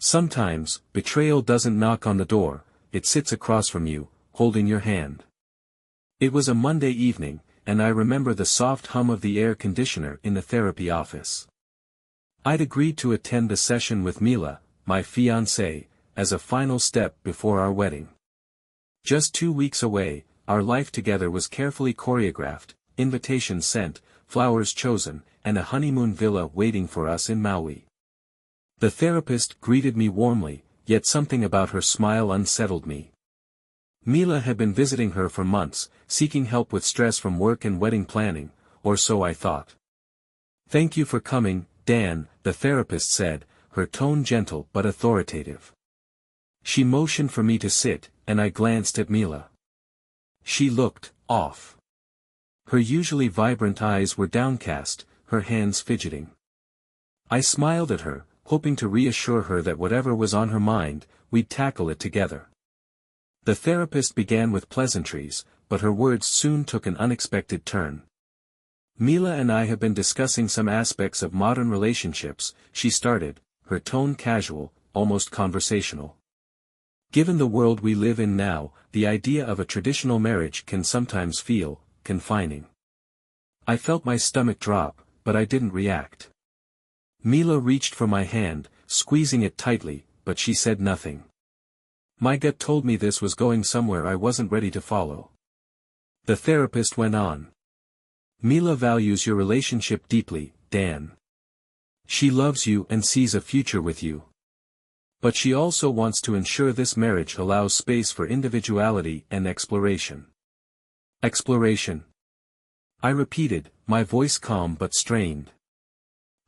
Sometimes, betrayal doesn't knock on the door, it sits across from you, holding your hand. It was a Monday evening, and I remember the soft hum of the air conditioner in the therapy office. I'd agreed to attend the session with Mila, my fiancée, as a final step before our wedding. Just 2 weeks away, our life together was carefully choreographed, invitations sent, flowers chosen, and a honeymoon villa waiting for us in Maui. The therapist greeted me warmly, yet something about her smile unsettled me. Mila had been visiting her for months, seeking help with stress from work and wedding planning, or so I thought. "Thank you for coming, Dan," the therapist said, her tone gentle but authoritative. She motioned for me to sit, and I glanced at Mila. She looked off. Her usually vibrant eyes were downcast, her hands fidgeting. I smiled at her, hoping to reassure her that whatever was on her mind, we'd tackle it together. The therapist began with pleasantries, but her words soon took an unexpected turn. "Mila and I have been discussing some aspects of modern relationships," she started, her tone casual, almost conversational. "Given the world we live in now, the idea of a traditional marriage can sometimes feel confining." I felt my stomach drop, but I didn't react. Mila reached for my hand, squeezing it tightly, but she said nothing. My gut told me this was going somewhere I wasn't ready to follow. The therapist went on. "Mila values your relationship deeply, Dan. She loves you and sees a future with you. But she also wants to ensure this marriage allows space for individuality and exploration." "Exploration?" I repeated, my voice calm but strained.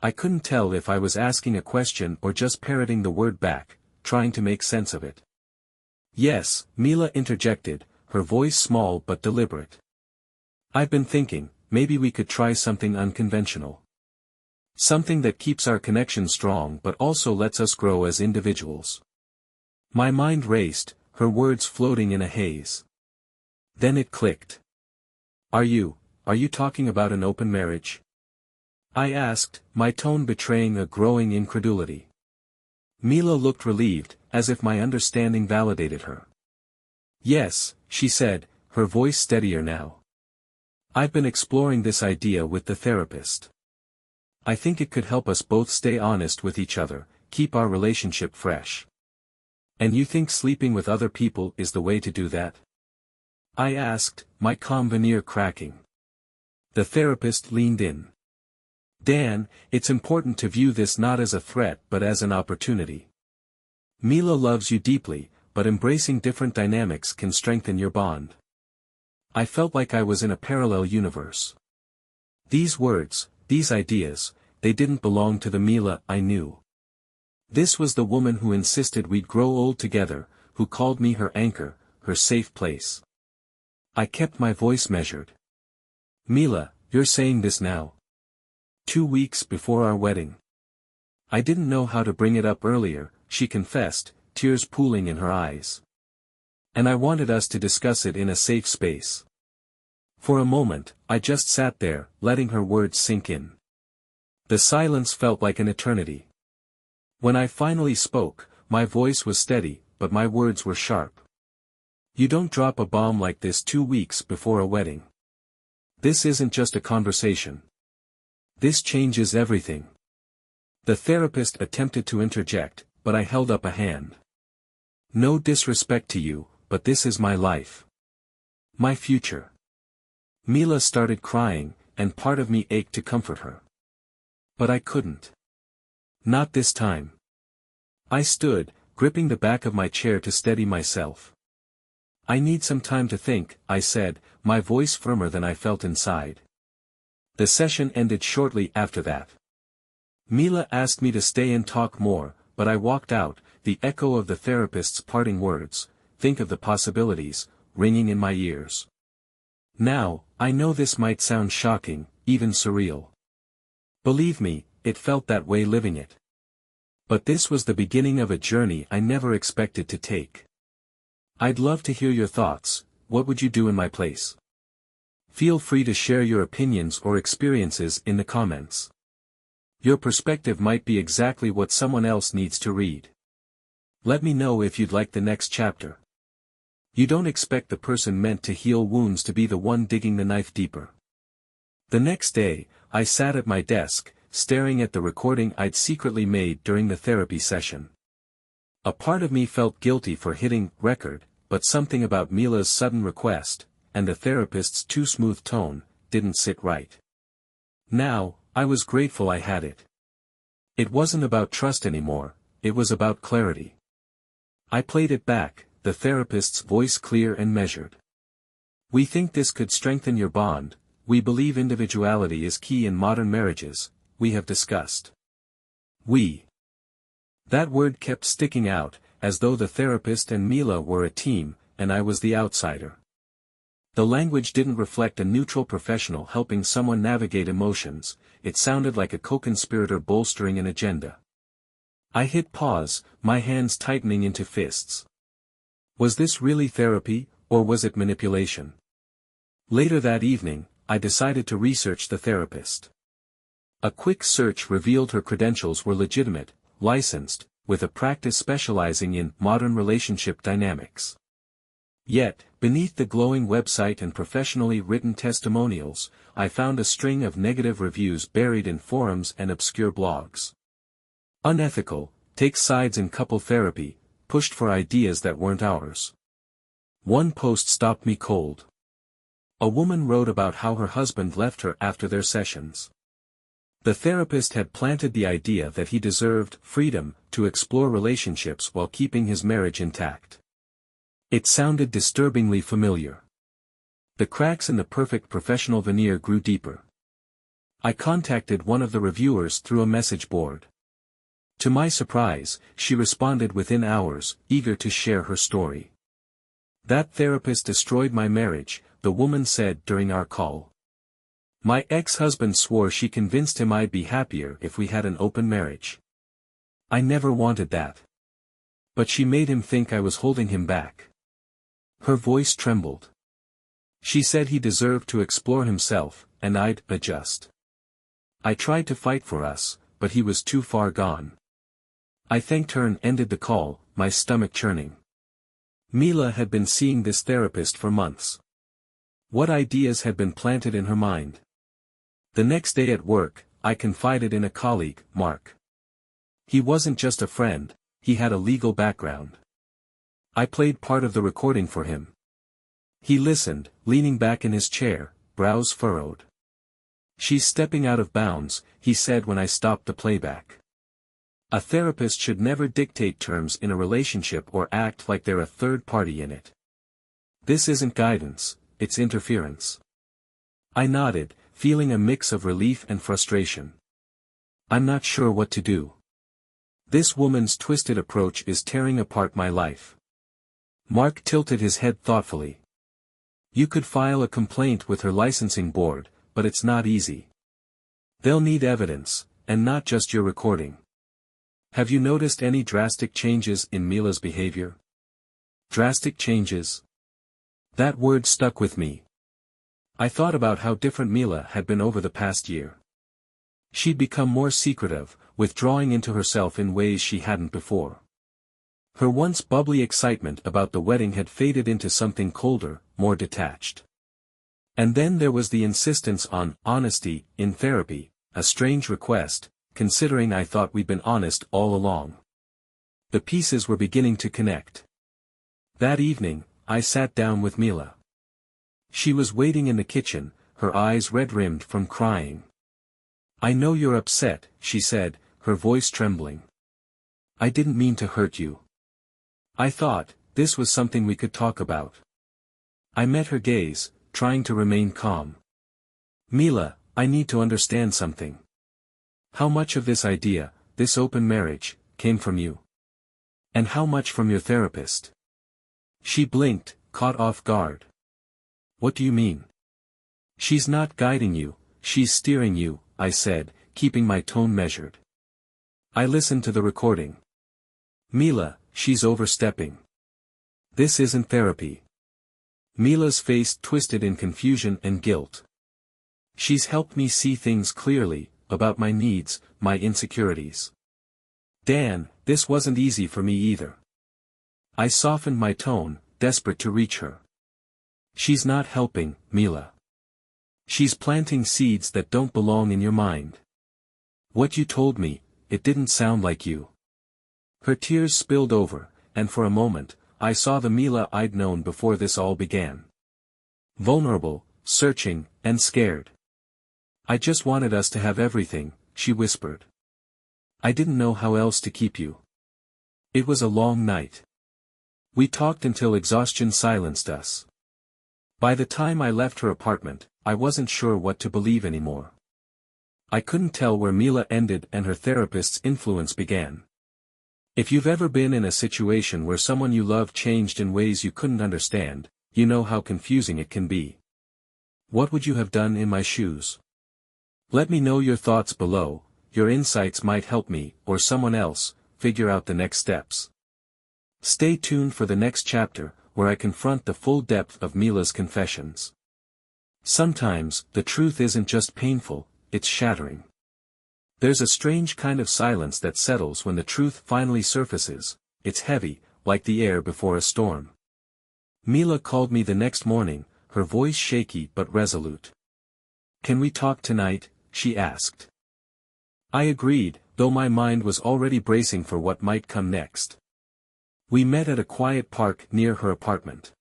I couldn't tell if I was asking a question or just parroting the word back, trying to make sense of it. "Yes," Mila interjected, her voice small but deliberate. "I've been thinking, maybe we could try something unconventional. Something that keeps our connection strong but also lets us grow as individuals." My mind raced, her words floating in a haze. Then it clicked. Are you talking about an open marriage?" I asked, my tone betraying a growing incredulity. Mila looked relieved, as if my understanding validated her. "Yes," she said, her voice steadier now. "I've been exploring this idea with the therapist. I think it could help us both stay honest with each other, keep our relationship fresh." "And you think sleeping with other people is the way to do that?" I asked, my calm veneer cracking. The therapist leaned in. "Dan, it's important to view this not as a threat but as an opportunity. Mila loves you deeply, but embracing different dynamics can strengthen your bond." I felt like I was in a parallel universe. These words, these ideas, they didn't belong to the Mila I knew. This was the woman who insisted we'd grow old together, who called me her anchor, her safe place. I kept my voice measured. "Mila, you're saying this now? 2 weeks before our wedding?" I didn't know how to bring it up earlier, she confessed, tears pooling in her eyes. "And I wanted us to discuss it in a safe space." For a moment, I just sat there, letting her words sink in. The silence felt like an eternity. When I finally spoke, my voice was steady, but my words were sharp. "You don't drop a bomb like this 2 weeks before a wedding. This isn't just a conversation. This changes everything." The therapist attempted to interject, but I held up a hand. "No disrespect to you, but this is my life. My future." Mila started crying, and part of me ached to comfort her. But I couldn't. Not this time. I stood, gripping the back of my chair to steady myself. "I need some time to think," I said, my voice firmer than I felt inside. The session ended shortly after that. Mila asked me to stay and talk more, but I walked out, the echo of the therapist's parting words, "Think of the possibilities," ringing in my ears. Now, I know this might sound shocking, even surreal. Believe me, it felt that way living it. But this was the beginning of a journey I never expected to take. I'd love to hear your thoughts. What would you do in my place? Feel free to share your opinions or experiences in the comments. Your perspective might be exactly what someone else needs to read. Let me know if you'd like the next chapter. You don't expect the person meant to heal wounds to be the one digging the knife deeper. The next day, I sat at my desk, staring at the recording I'd secretly made during the therapy session. A part of me felt guilty for hitting record, but something about Mila's sudden request, and the therapist's too smooth tone, didn't sit right. Now, I was grateful I had it. It wasn't about trust anymore, it was about clarity. I played it back, the therapist's voice clear and measured. We think this could strengthen your bond, we believe individuality is key in modern marriages, we have discussed. We. That word kept sticking out, as though the therapist and Mila were a team, and I was the outsider. The language didn't reflect a neutral professional helping someone navigate emotions, it sounded like a co-conspirator bolstering an agenda. I hit pause, my hands tightening into fists. Was this really therapy, or was it manipulation? Later that evening, I decided to research the therapist. A quick search revealed her credentials were legitimate, licensed, with a practice specializing in modern relationship dynamics. Yet, beneath the glowing website and professionally written testimonials, I found a string of negative reviews buried in forums and obscure blogs. Unethical, takes sides in couple therapy, pushed for ideas that weren't ours. One post stopped me cold. A woman wrote about how her husband left her after their sessions. The therapist had planted the idea that he deserved freedom to explore relationships while keeping his marriage intact. It sounded disturbingly familiar. The cracks in the perfect professional veneer grew deeper. I contacted one of the reviewers through a message board. To my surprise, she responded within hours, eager to share her story. That therapist destroyed my marriage, the woman said during our call. My ex-husband swore she convinced him I'd be happier if we had an open marriage. I never wanted that. But she made him think I was holding him back. Her voice trembled. She said he deserved to explore himself, and I'd adjust. I tried to fight for us, but he was too far gone. I thanked her and ended the call, my stomach churning. Mila had been seeing this therapist for months. What ideas had been planted in her mind? The next day at work, I confided in a colleague, Mark. He wasn't just a friend, he had a legal background. I played part of the recording for him. He listened, leaning back in his chair, brows furrowed. "She's stepping out of bounds," he said when I stopped the playback. A therapist should never dictate terms in a relationship or act like they're a third party in it. This isn't guidance, it's interference. I nodded, feeling a mix of relief and frustration. I'm not sure what to do. This woman's twisted approach is tearing apart my life. Mark tilted his head thoughtfully. You could file a complaint with her licensing board, but it's not easy. They'll need evidence, and not just your recording. Have you noticed any drastic changes in Mila's behavior? Drastic changes? That word stuck with me. I thought about how different Mila had been over the past year. She'd become more secretive, withdrawing into herself in ways she hadn't before. Her once bubbly excitement about the wedding had faded into something colder, more detached. And then there was the insistence on honesty in therapy, a strange request, considering I thought we'd been honest all along. The pieces were beginning to connect. That evening, I sat down with Mila. She was waiting in the kitchen, her eyes red-rimmed from crying. I know you're upset, she said, her voice trembling. I didn't mean to hurt you. I thought, this was something we could talk about. I met her gaze, trying to remain calm. Mila, I need to understand something. How much of this idea, this open marriage, came from you? And how much from your therapist? She blinked, caught off guard. What do you mean? She's not guiding you, she's steering you, I said, keeping my tone measured. I listened to the recording. Mila, she's overstepping. This isn't therapy. Mila's face twisted in confusion and guilt. She's helped me see things clearly, about my needs, my insecurities. Dan, this wasn't easy for me either. I softened my tone, desperate to reach her. She's not helping, Mila. She's planting seeds that don't belong in your mind. What you told me, it didn't sound like you. Her tears spilled over, and for a moment, I saw the Mila I'd known before this all began. Vulnerable, searching, and scared. I just wanted us to have everything, she whispered. I didn't know how else to keep you. It was a long night. We talked until exhaustion silenced us. By the time I left her apartment, I wasn't sure what to believe anymore. I couldn't tell where Mila ended and her therapist's influence began. If you've ever been in a situation where someone you love changed in ways you couldn't understand, you know how confusing it can be. What would you have done in my shoes? Let me know your thoughts below. Your insights might help me, or someone else, figure out the next steps. Stay tuned for the next chapter, where I confront the full depth of Mila's confessions. Sometimes, the truth isn't just painful, it's shattering. There's a strange kind of silence that settles when the truth finally surfaces. It's heavy, like the air before a storm. Mila called me the next morning, her voice shaky but resolute. Can we talk tonight? She asked. I agreed, though my mind was already bracing for what might come next. We met at a quiet park near her apartment.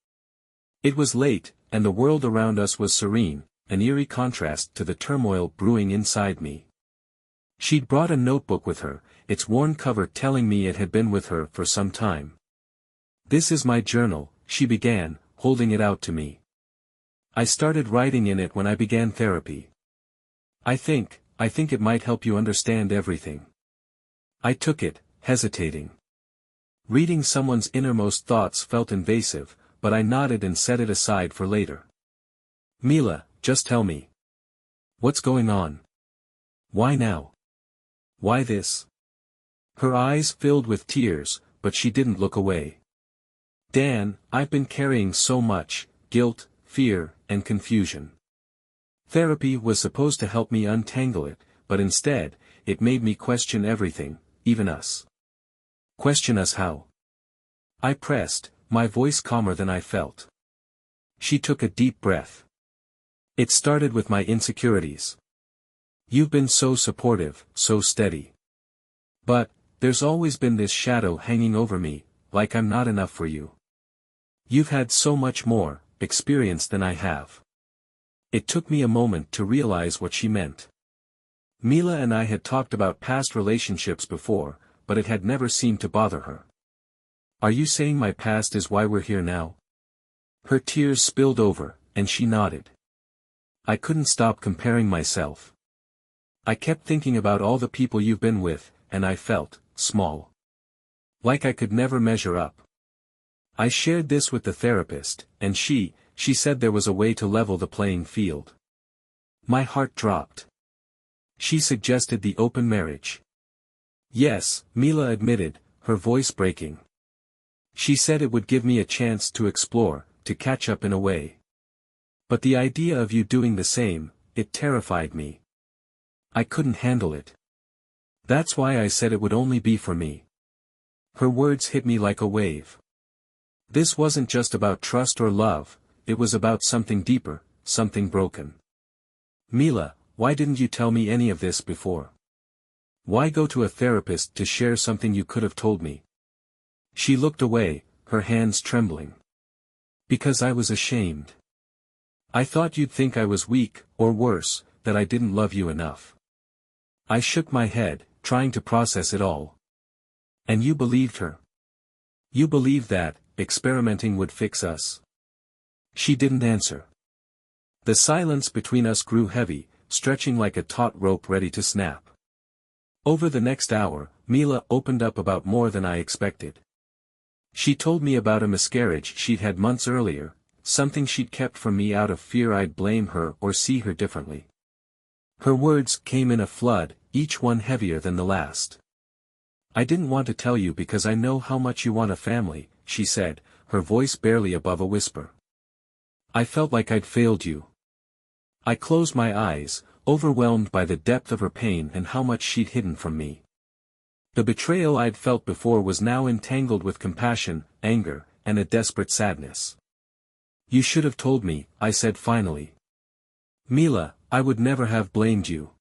It was late, and the world around us was serene, an eerie contrast to the turmoil brewing inside me. She'd brought a notebook with her, its worn cover telling me it had been with her for some time. This is my journal, she began, holding it out to me. I started writing in it when I began therapy. I think it might help you understand everything. I took it, hesitating. Reading someone's innermost thoughts felt invasive, but I nodded and set it aside for later. Mila, just tell me. What's going on? Why now? Why this? Her eyes filled with tears, but she didn't look away. Dan, I've been carrying so much, guilt, fear, and confusion. Therapy was supposed to help me untangle it, but instead, it made me question everything, even us. Question us how? I pressed, my voice calmer than I felt. She took a deep breath. It started with my insecurities. You've been so supportive, so steady. But, there's always been this shadow hanging over me, like I'm not enough for you. You've had so much more experience than I have. It took me a moment to realize what she meant. Mila and I had talked about past relationships before, but it had never seemed to bother her. Are you saying my past is why we're here now? Her tears spilled over, and she nodded. I couldn't stop comparing myself. I kept thinking about all the people you've been with, and I felt small. Like I could never measure up. I shared this with the therapist, and she said there was a way to level the playing field. My heart dropped. She suggested the open marriage. Yes, Mila admitted, her voice breaking. She said it would give me a chance to explore, to catch up in a way. But the idea of you doing the same, it terrified me. I couldn't handle it. That's why I said it would only be for me. Her words hit me like a wave. This wasn't just about trust or love, it was about something deeper, something broken. Mila, why didn't you tell me any of this before? Why go to a therapist to share something you could have told me? She looked away, her hands trembling. Because I was ashamed. I thought you'd think I was weak, or worse, that I didn't love you enough. I shook my head, trying to process it all. And you believed her. You believed that experimenting would fix us. She didn't answer. The silence between us grew heavy, stretching like a taut rope ready to snap. Over the next hour, Mila opened up about more than I expected. She told me about a miscarriage she'd had months earlier, something she'd kept from me out of fear I'd blame her or see her differently. Her words came in a flood, each one heavier than the last. I didn't want to tell you because I know how much you want a family, she said, her voice barely above a whisper. I felt like I'd failed you. I closed my eyes, overwhelmed by the depth of her pain and how much she'd hidden from me. The betrayal I'd felt before was now entangled with compassion, anger, and a desperate sadness. "You should have told me," I said finally. "Mila, I would never have blamed you.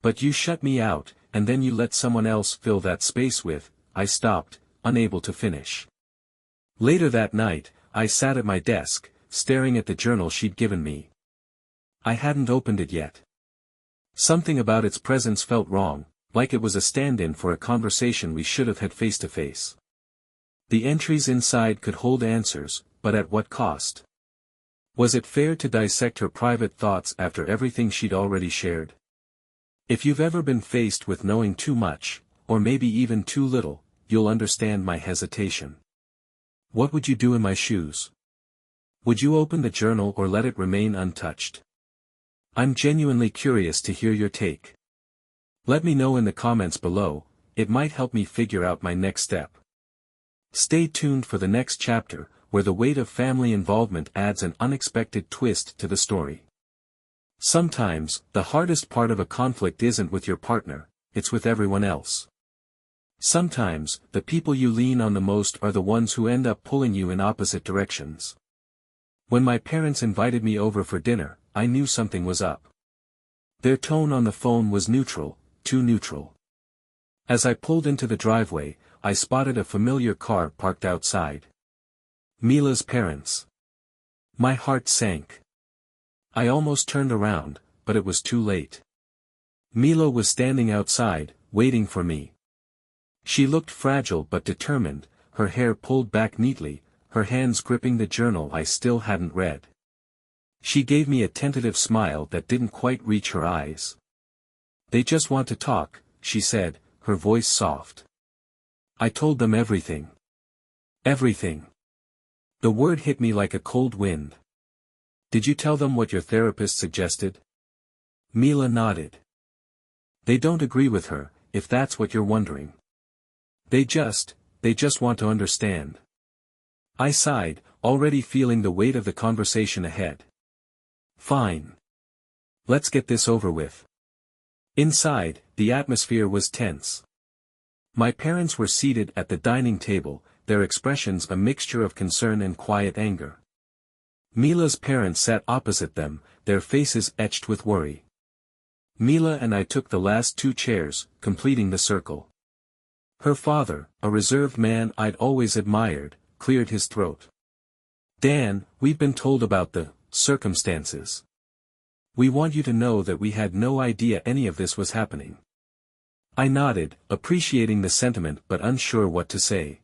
But you shut me out, and then you let someone else fill that space with," I stopped, unable to finish. Later that night, I sat at my desk, staring at the journal she'd given me. I hadn't opened it yet. Something about its presence felt wrong, like it was a stand-in for a conversation we should have had face to face. The entries inside could hold answers, but at what cost? Was it fair to dissect her private thoughts after everything she'd already shared? If you've ever been faced with knowing too much, or maybe even too little, you'll understand my hesitation. What would you do in my shoes? Would you open the journal or let it remain untouched? I'm genuinely curious to hear your take. Let me know in the comments below, it might help me figure out my next step. Stay tuned for the next chapter, where the weight of family involvement adds an unexpected twist to the story. Sometimes, the hardest part of a conflict isn't with your partner, it's with everyone else. Sometimes, the people you lean on the most are the ones who end up pulling you in opposite directions. When my parents invited me over for dinner, I knew something was up. Their tone on the phone was neutral, too neutral. As I pulled into the driveway, I spotted a familiar car parked outside. Mila's parents. My heart sank. I almost turned around, but it was too late. Mila was standing outside, waiting for me. She looked fragile but determined, her hair pulled back neatly, her hands gripping the journal I still hadn't read. She gave me a tentative smile that didn't quite reach her eyes. "They just want to talk," she said, her voice soft. I told them everything. Everything. The word hit me like a cold wind. "Did you tell them what your therapist suggested?" Mila nodded. "They don't agree with her, if that's what you're wondering. They just want to understand." I sighed, already feeling the weight of the conversation ahead. "Fine. Let's get this over with." Inside, the atmosphere was tense. My parents were seated at the dining table, their expressions a mixture of concern and quiet anger. Mila's parents sat opposite them, their faces etched with worry. Mila and I took the last two chairs, completing the circle. Her father, a reserved man I'd always admired, cleared his throat. "Dan, we've been told about the circumstances. We want you to know that we had no idea any of this was happening." I nodded, appreciating the sentiment but unsure what to say.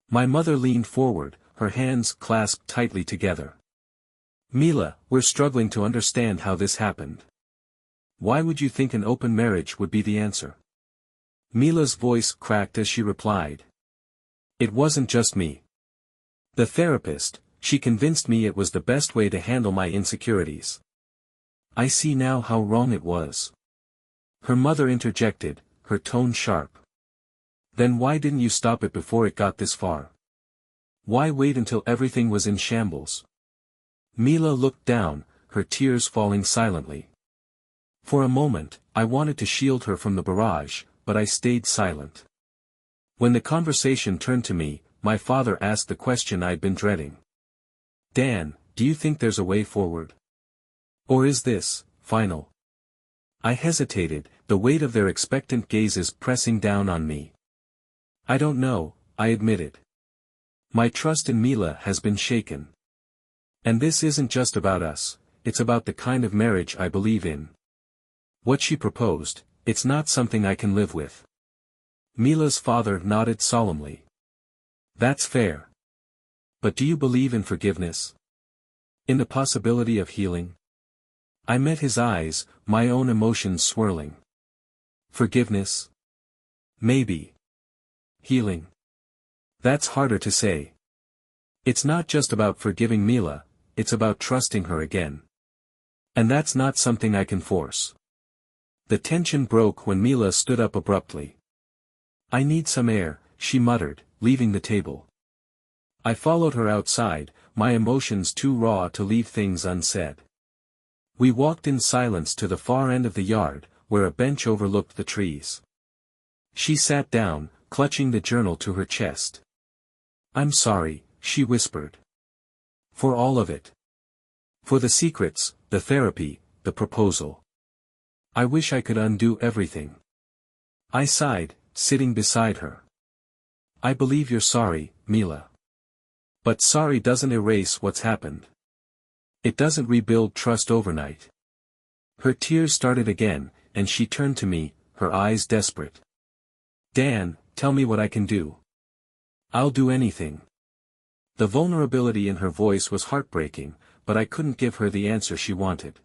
My mother leaned forward, her hands clasped tightly together. "Mila, we're struggling to understand how this happened. Why would you think an open marriage would be the answer?" Mila's voice cracked as she replied. "It wasn't just me. The therapist, she convinced me it was the best way to handle my insecurities. I see now how wrong it was." Her mother interjected, her tone sharp. "Then why didn't you stop it before it got this far? Why wait until everything was in shambles?" Mila looked down, her tears falling silently. For a moment, I wanted to shield her from the barrage, but I stayed silent. When the conversation turned to me, my father asked the question I'd been dreading. "Dan, do you think there's a way forward? Or is this final?" I hesitated, the weight of their expectant gazes pressing down on me. "I don't know," I admitted. "My trust in Mila has been shaken. And this isn't just about us, it's about the kind of marriage I believe in. What she proposed, it's not something I can live with." Mila's father nodded solemnly. "That's fair. But do you believe in forgiveness? In the possibility of healing?" I met his eyes, my own emotions swirling. Forgiveness? Maybe. Healing? That's harder to say. It's not just about forgiving Mila, it's about trusting her again. And that's not something I can force. The tension broke when Mila stood up abruptly. "I need some air," she muttered, leaving the table. I followed her outside, my emotions too raw to leave things unsaid. We walked in silence to the far end of the yard, where a bench overlooked the trees. She sat down, clutching the journal to her chest. "I'm sorry," she whispered. "For all of it. For the secrets, the therapy, the proposal. I wish I could undo everything." I sighed, sitting beside her. "I believe you're sorry, Mila. But sorry doesn't erase what's happened. It doesn't rebuild trust overnight." Her tears started again, and she turned to me, her eyes desperate. "Dan, tell me what I can do. I'll do anything." The vulnerability in her voice was heartbreaking, but I couldn't give her the answer she wanted.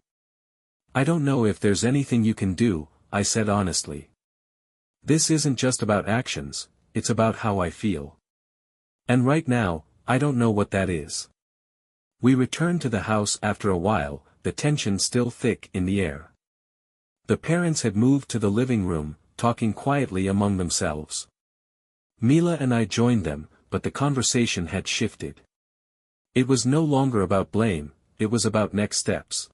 "I don't know if there's anything you can do," I said honestly. "This isn't just about actions, it's about how I feel. And right now, I don't know what that is." We returned to the house after a while, the tension still thick in the air. The parents had moved to the living room, talking quietly among themselves. Mila and I joined them, but the conversation had shifted. It was no longer about blame, it was about next steps.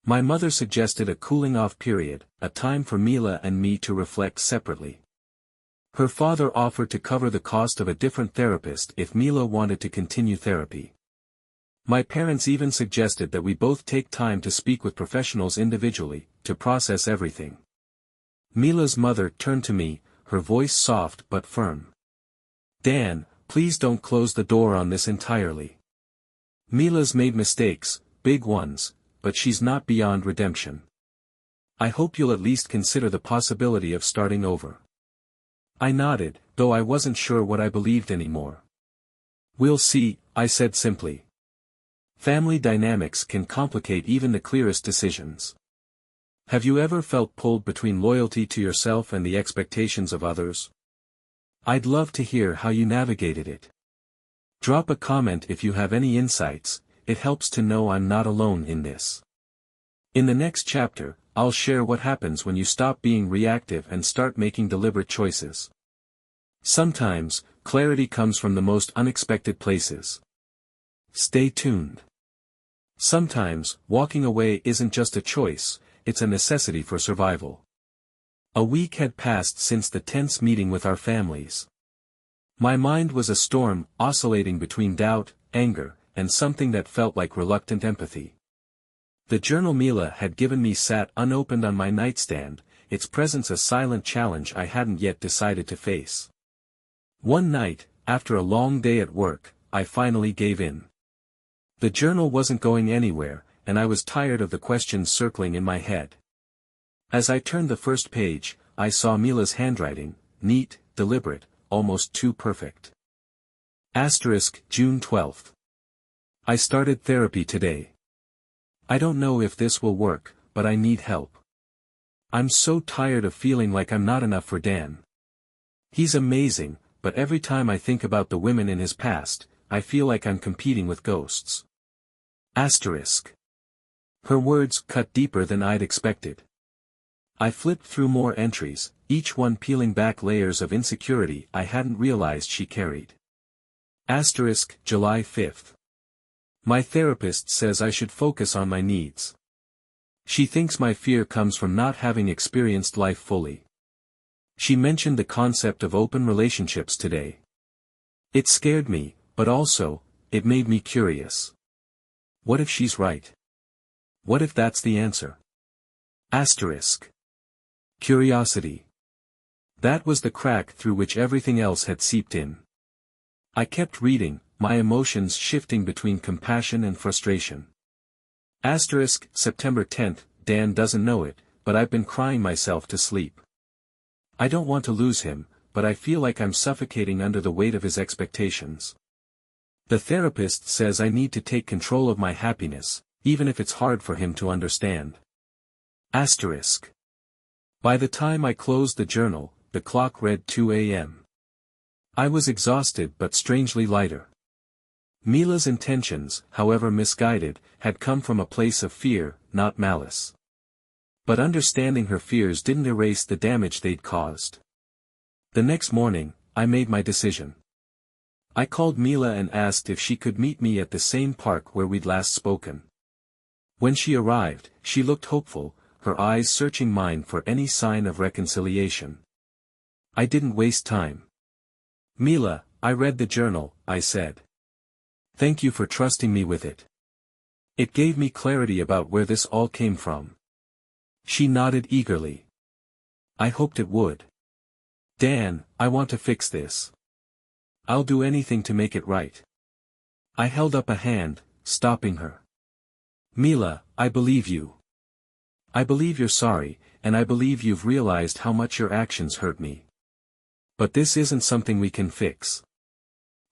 My mother suggested a cooling-off period, a time for Mila and me to reflect separately. Her father offered to cover the cost of a different therapist if Mila wanted to continue therapy. My parents even suggested that we both take time to speak with professionals individually, to process everything. Mila's mother turned to me, her voice soft but firm. "Dan, please don't close the door on this entirely. Mila's made mistakes, big ones, but she's not beyond redemption. I hope you'll at least consider the possibility of starting over." I nodded, though I wasn't sure what I believed anymore. "We'll see," I said simply. Family dynamics can complicate even the clearest decisions. Have you ever felt pulled between loyalty to yourself and the expectations of others? I'd love to hear how you navigated it. Drop a comment if you have any insights, it helps to know I'm not alone in this. In the next chapter, I'll share what happens when you stop being reactive and start making deliberate choices. Sometimes, clarity comes from the most unexpected places. Stay tuned. Sometimes, walking away isn't just a choice, it's a necessity for survival. A week had passed since the tense meeting with our families. My mind was a storm, oscillating between doubt, anger, and something that felt like reluctant empathy. The journal Mila had given me sat unopened on my nightstand, its presence a silent challenge I hadn't yet decided to face. One night, after a long day at work, I finally gave in. The journal wasn't going anywhere, and I was tired of the questions circling in my head. As I turned the first page, I saw Mila's handwriting, neat, deliberate, almost too perfect. June 12th. I started therapy today. I don't know if this will work, but I need help. I'm so tired of feeling like I'm not enough for Dan. He's amazing, but every time I think about the women in his past, I feel like I'm competing with ghosts. Her words cut deeper than I'd expected. I flipped through more entries, each one peeling back layers of insecurity I hadn't realized she carried. July 5th. My therapist says I should focus on my needs. She thinks my fear comes from not having experienced life fully. She mentioned the concept of open relationships today. It scared me, but also, it made me curious. What if she's right? What if that's the answer? Curiosity. That was the crack through which everything else had seeped in. I kept reading, my emotions shifting between compassion and frustration. September 10th, Dan doesn't know it, but I've been crying myself to sleep. I don't want to lose him, but I feel like I'm suffocating under the weight of his expectations. The therapist says I need to take control of my happiness, even if it's hard for him to understand. By the time I closed the journal, the clock read 2 a.m. I was exhausted but strangely lighter. Mila's intentions, however misguided, had come from a place of fear, not malice. But understanding her fears didn't erase the damage they'd caused. The next morning, I made my decision. I called Mila and asked if she could meet me at the same park where we'd last spoken. When she arrived, she looked hopeful, her eyes searching mine for any sign of reconciliation. I didn't waste time. Mila, I read the journal, I said. Thank you for trusting me with it. It gave me clarity about where this all came from. She nodded eagerly. I hoped it would. Dan, I want to fix this. I'll do anything to make it right. I held up a hand, stopping her. Mila, I believe you. I believe you're sorry, and I believe you've realized how much your actions hurt me. But this isn't something we can fix.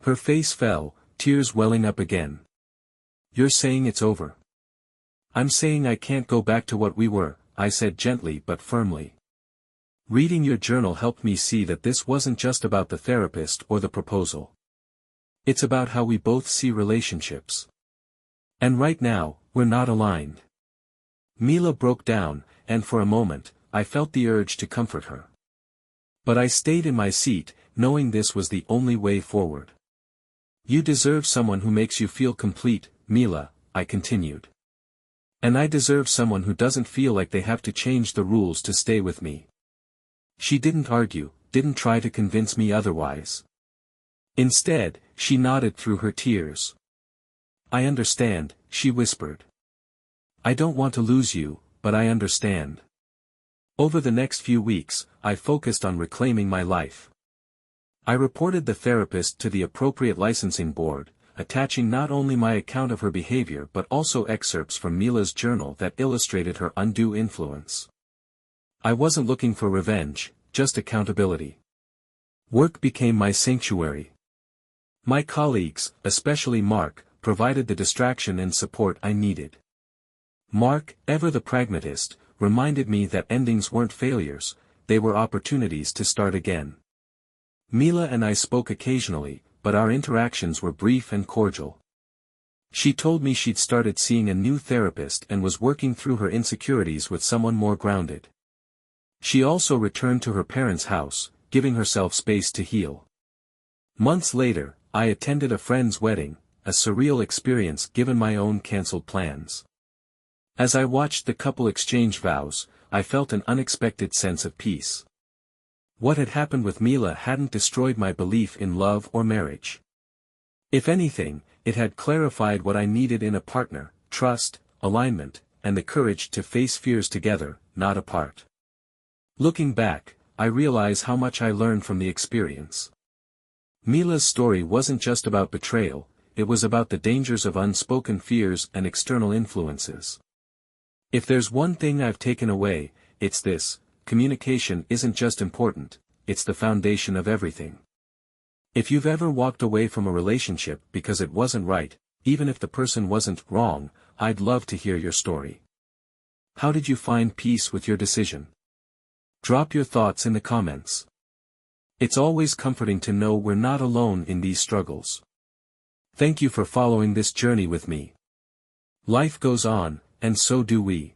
Her face fell, tears welling up again. You're saying it's over. I'm saying I can't go back to what we were, I said gently but firmly. Reading your journal helped me see that this wasn't just about the therapist or the proposal. It's about how we both see relationships. And right now, we're not aligned. Mila broke down, and for a moment, I felt the urge to comfort her. But I stayed in my seat, knowing this was the only way forward. You deserve someone who makes you feel complete, Mila, I continued. And I deserve someone who doesn't feel like they have to change the rules to stay with me. She didn't argue, didn't try to convince me otherwise. Instead, she nodded through her tears. I understand, she whispered. I don't want to lose you, but I understand. Over the next few weeks, I focused on reclaiming my life. I reported the therapist to the appropriate licensing board, attaching not only my account of her behavior but also excerpts from Mila's journal that illustrated her undue influence. I wasn't looking for revenge, just accountability. Work became my sanctuary. My colleagues, especially Mark, provided the distraction and support I needed. Mark, ever the pragmatist, reminded me that endings weren't failures, they were opportunities to start again. Mila and I spoke occasionally, but our interactions were brief and cordial. She told me she'd started seeing a new therapist and was working through her insecurities with someone more grounded. She also returned to her parents' house, giving herself space to heal. Months later, I attended a friend's wedding, a surreal experience given my own cancelled plans. As I watched the couple exchange vows, I felt an unexpected sense of peace. What had happened with Mila hadn't destroyed my belief in love or marriage. If anything, it had clarified what I needed in a partner: trust, alignment, and the courage to face fears together, not apart. Looking back, I realize how much I learned from the experience. Mila's story wasn't just about betrayal, it was about the dangers of unspoken fears and external influences. If there's one thing I've taken away, it's this: communication isn't just important, it's the foundation of everything. If you've ever walked away from a relationship because it wasn't right, even if the person wasn't wrong, I'd love to hear your story. How did you find peace with your decision? Drop your thoughts in the comments. It's always comforting to know we're not alone in these struggles. Thank you for following this journey with me. Life goes on, and so do we.